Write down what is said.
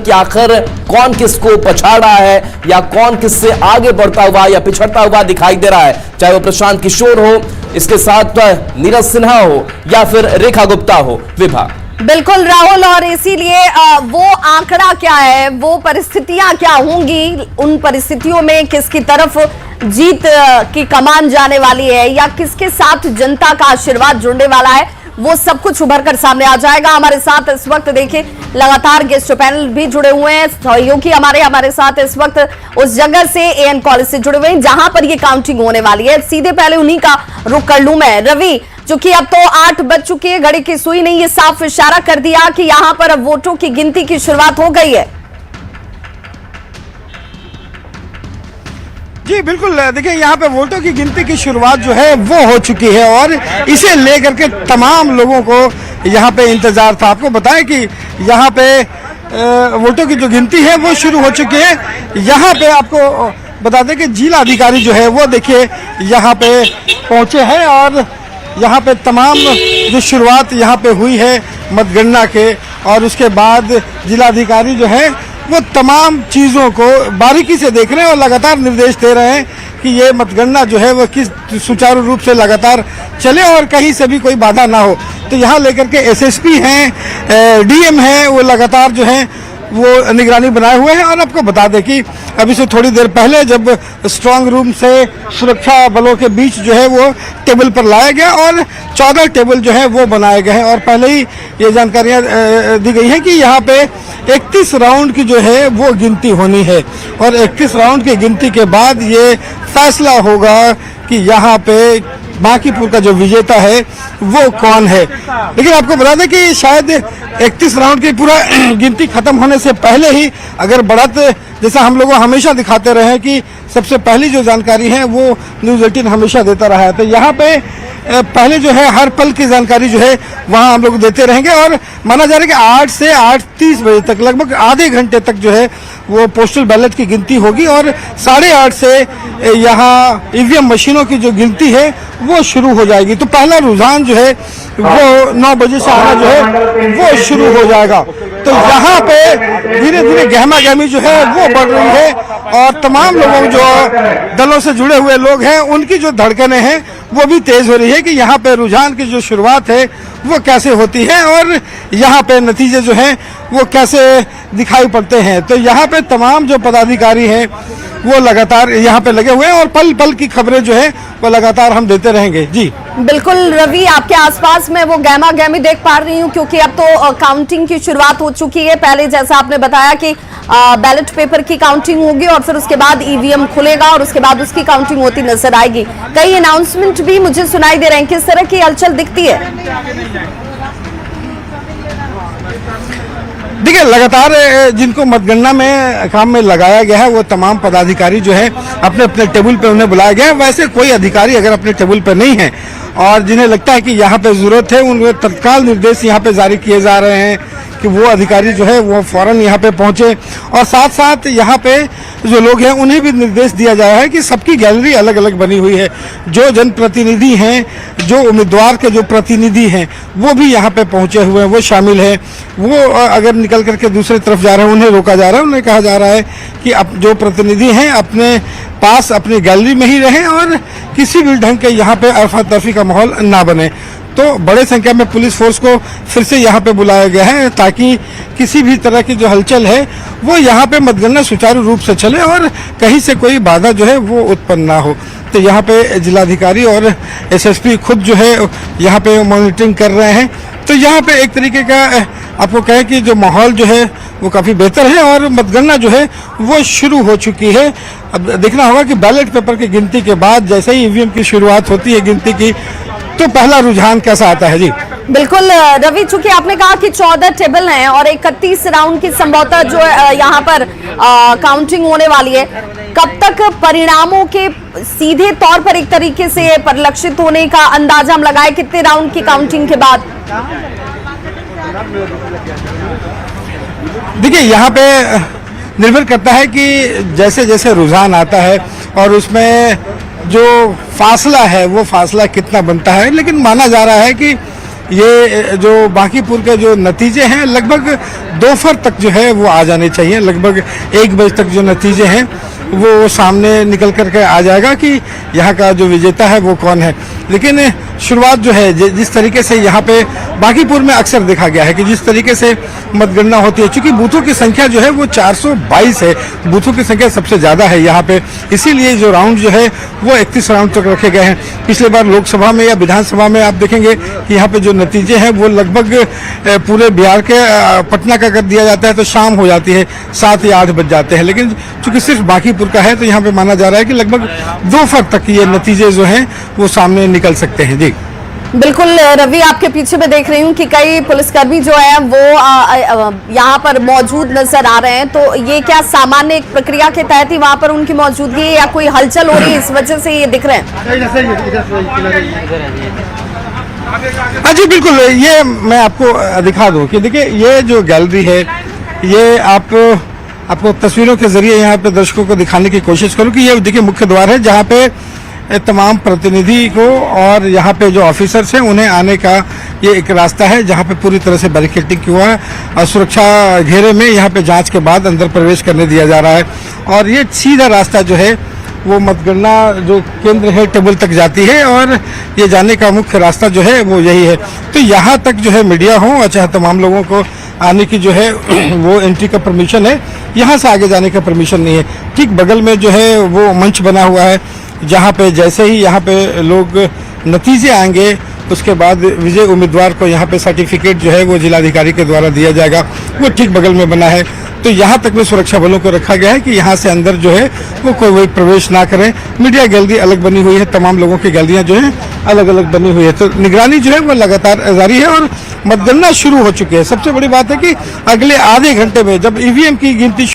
कि आखिर कौन किसको पछाड़ रहा है या कौन किससे आगे बढ़ता हुआ या पिछड़ता हुआ दिखाई दे रहा है, चाहे वो प्रशांत किशोर हो, इसके साथ नीरज सिन्हा हो या फिर रेखा गुप्ता हो। विभा। बिल्कुल राहुल, और इसीलिए वो आंकड़ा क्या है, वो परिस्थितियां क्या होंगी, उन परिस्थितियों में किसकी तरफ जीत की कमान जाने वाली है या किसके साथ जनता का आशीर्वाद जुड़ने वाला है, वो सब कुछ उभर कर सामने आ जाएगा। हमारे साथ इस वक्त देखिए लगातार गेस्ट पैनल भी जुड़े हुए हैं, सहयोगी हमारे साथ इस वक्त उस जगह से एएन कॉलेज से जुड़े हुए हैं जहां पर ये काउंटिंग होने वाली है। सीधे पहले उन्हीं का रुख कर लूं मैं। रवि, चूंकि अब तो 8 बज चुकी है, घड़ी की सुई ने ये साफ इशारा कर दिया कि यहां पर अब वोटों की गिनती की शुरुआत हो गई है। जी बिल्कुल, देखिए यहाँ पे वोटों की गिनती की शुरुआत जो है वो हो चुकी है और इसे लेकर के तमाम लोगों को यहाँ पे इंतजार था। आपको बताएं कि यहाँ पे वोटों की जो गिनती है वो शुरू हो चुकी है। यहाँ पे आपको बता दें कि जिला अधिकारी जो है वो देखिए यहाँ पे पहुँचे हैं और यहाँ पे तमाम जो शुरुआत यहाँ पे हुई है मतगणना के, और उसके बाद जिलाधिकारी जो है वो तमाम चीज़ों को बारीकी से देख रहे हैं और लगातार निर्देश दे रहे हैं कि ये मतगणना जो है वो किस सुचारू रूप से लगातार चले और कहीं से भी कोई बाधा ना हो। तो यहाँ लेकर के एसएसपी हैं, डीएम हैं, वो लगातार जो हैं वो निगरानी बनाए हुए हैं। और आपको बता दें कि अभी से थोड़ी देर पहले जब स्ट्रांग रूम से सुरक्षा बलों के बीच जो है वो टेबल पर लाया गया और 14 टेबल जो है वो बनाए गए हैं और पहले ही ये जानकारियां दी गई हैं कि यहाँ पे 31 राउंड की जो है वो गिनती होनी है और 31 राउंड की गिनती के बाद ये फैसला होगा कि यहाँ पे बांकीपुर का जो विजेता है वो कौन है। लेकिन आपको बता दें कि शायद 31 राउंड की पूरा गिनती खत्म होने से पहले ही अगर बढ़त, जैसा हम लोगों हमेशा दिखाते रहे कि सबसे पहली जो जानकारी है वो न्यूज़ 18 हमेशा देता रहा है, तो यहाँ पे पहले जो है हर पल की जानकारी जो है वहाँ हम लोग देते रहेंगे। और माना जा रहा है कि 8 से 8:30 बजे तक लगभग आधे घंटे तक जो है वो पोस्टल बैलेट की गिनती होगी और 8:30 से यहाँ ईवीएम मशीनों की जो गिनती है वो शुरू हो जाएगी। तो पहला रुझान जो है वो 9 बजे से आना जो है वो शुरू हो जाएगा। तो यहाँ पे धीरे धीरे गहमा गहमी जो है वो बढ़ रही है और तमाम लोगों जो दलों से जुड़े हुए लोग हैं उनकी जो धड़कनें हैं वो भी तेज हो रही है कि यहाँ पे रुझान की जो शुरुआत है वो कैसे होती है और यहाँ पे नतीजे जो हैं वो कैसे दिखाई पड़ते हैं। तो यहाँ पे तमाम जो पदाधिकारी हैं वो लगातार यहाँ पे लगे हुए हैं और पल पल की खबरें जो है वो लगातार हम देते रहेंगे। जी बिल्कुल रवि, आपके आसपास मैं वो गहमा गहमी देख पा रही हूँ क्योंकि अब तो काउंटिंग की शुरुआत हो चुकी है। पहले जैसा आपने बताया कि बैलेट पेपर की काउंटिंग होगी और फिर उसके बाद ईवीएम खुलेगा और उसके बाद उसकी काउंटिंग होती नजर आएगी। कई अनाउंसमेंट भी मुझे सुनाई दे रहे हैं, किस तरह की हलचल दिखती है? देखिए लगातार जिनको मतगणना में काम में लगाया गया है वो तमाम पदाधिकारी जो है अपने अपने टेबल पे उन्हें बुलाया गया है। वैसे कोई अधिकारी अगर अपने टेबल पे नहीं है और जिन्हें लगता है कि यहाँ पे जरूरत है उन्हें तत्काल निर्देश यहाँ पे जारी किए जा रहे हैं कि वो अधिकारी जो है वो फौरन यहाँ पे पहुंचे और साथ साथ यहाँ पे जो लोग हैं उन्हें भी निर्देश दिया जा रहा है कि सबकी गैलरी अलग अलग बनी हुई है। जो जनप्रतिनिधि हैं, जो उम्मीदवार के जो प्रतिनिधि हैं वो भी यहाँ पे पहुंचे हुए हैं, वो शामिल है। वो अगर निकल करके दूसरी तरफ जा रहे हैं उन्हें रोका जा रहा है, उन्हें कहा जा रहा है कि जो प्रतिनिधि हैं अपने पास अपनी गैलरी में ही रहें और किसी भी ढंग के यहाँ पे अफरा तफरी का माहौल ना बने। तो बड़े संख्या में पुलिस फोर्स को फिर से यहाँ पे बुलाया गया है ताकि किसी भी तरह की जो हलचल है वो यहाँ पे मतगणना सुचारू रूप से चले और कहीं से कोई बाधा जो है वो उत्पन्न ना हो। तो यहाँ पे जिलाधिकारी और एसएसपी खुद जो है यहाँ पे मॉनिटरिंग कर रहे हैं। तो यहाँ पे एक तरीके का आपको कहें कि जो माहौल जो है वो काफ़ी बेहतर है और मतगणना जो है वो शुरू हो चुकी है। अब देखना होगा कि बैलेट पेपर की गिनती के बाद जैसे ही ईवीएम की शुरुआत होती है गिनती की तो पहला रुझान कैसा आता है। जी बिल्कुल रवि, चूंकि आपने कहा कि 14 टेबल हैं और 31 राउंड की संभवतः जो यहाँ पर काउंटिंग होने वाली है, कब तक परिणामों के सीधे तौर पर एक तरीके से परिलक्षित होने का अंदाजा हम लगाए? कितने राउंड की काउंटिंग के बाद? देखिए यहाँ पे निर्भर करता है कि जैसे जैसे रुझान आता है और उसमें जो फासला है वो फासला कितना बनता है। लेकिन माना जा रहा है कि ये जो बांकीपुर के जो नतीजे हैं लगभग दोपहर तक जो है वो आ जाने चाहिए। लगभग 1 बजे तक जो नतीजे हैं वो सामने निकल करके आ जाएगा कि यहाँ का जो विजेता है वो कौन है। लेकिन शुरुआत जो है जिस तरीके से यहाँ पे बांकीपुर में अक्सर देखा गया है कि जिस तरीके से मतगणना होती है, चूंकि बूथों की संख्या जो है वो 422 है, बूथों की संख्या सबसे ज़्यादा है यहाँ पे, इसीलिए जो राउंड जो है वो 31 राउंड तक रखे गए हैं। पिछले बार लोकसभा में या विधानसभा में आप देखेंगे कि यहाँ पे जो नतीजे हैं वो लगभग पूरे बिहार के पटना का कर दिया जाता है तो शाम हो जाती है, 7 या 8 बज जाते हैं। लेकिन चूंकि सिर्फ बांकीपुर का है तो यहाँ पे माना जा रहा है कि लगभग दोपहर तक ये नतीजे जो हैं वो सामने निकल सकते हैं। जी बिल्कुल रवि, आपके पीछे मैं देख रही हूँ कि कई पुलिसकर्मी जो है वो यहाँ पर मौजूद नजर आ रहे हैं। तो ये क्या सामान्य एक प्रक्रिया के तहत ही वहाँ पर उनकी मौजूदगी है या कोई हलचल हो रही है इस वजह से ये दिख रहे हैं? हाँ जी बिल्कुल, ये मैं आपको दिखा दूं कि देखिए ये जो गैलरी है ये आपको तस्वीरों के जरिए यहाँ पे दर्शकों को दिखाने की कोशिश करूँ कि ये देखिए मुख्य द्वार है जहाँ पे तमाम प्रतिनिधि को और यहाँ पे जो ऑफिसर्स हैं उन्हें आने का ये एक रास्ता है जहाँ पे पूरी तरह से बैरिकेडिंग किया है और सुरक्षा घेरे में यहाँ पे जांच के बाद अंदर प्रवेश करने दिया जा रहा है। और ये सीधा रास्ता जो है वो मतगणना जो केंद्र है टेबल तक जाती है और ये जाने का मुख्य रास्ता जो है वो यही है। तो यहाँ तक जो है मीडिया हो और चाहे तमाम लोगों को आने की जो है वो एंट्री का परमिशन है, यहाँ से आगे जाने का परमिशन नहीं है। ठीक बगल में जो है वो मंच बना हुआ है जहाँ पे जैसे ही यहाँ पे लोग नतीजे आएंगे उसके बाद विजय उम्मीदवार को यहाँ पे सर्टिफिकेट जो है वो जिलाधिकारी के द्वारा दिया जाएगा, वो ठीक बगल में बना है। तो यहाँ तक में सुरक्षा बलों को रखा गया है कि यहाँ से अंदर जो है वो कोई प्रवेश ना करें। मीडिया गैलरी अलग बनी हुई है, तमाम लोगों की गैलरियाँ जो हैं अलग अलग बनी हुई है। तो निगरानी जो है वो लगातार जारी है और मतगणना शुरू हो चुकी है। सबसे बड़ी बात है कि अगले आधे घंटे में जब ईवीएम की गिनती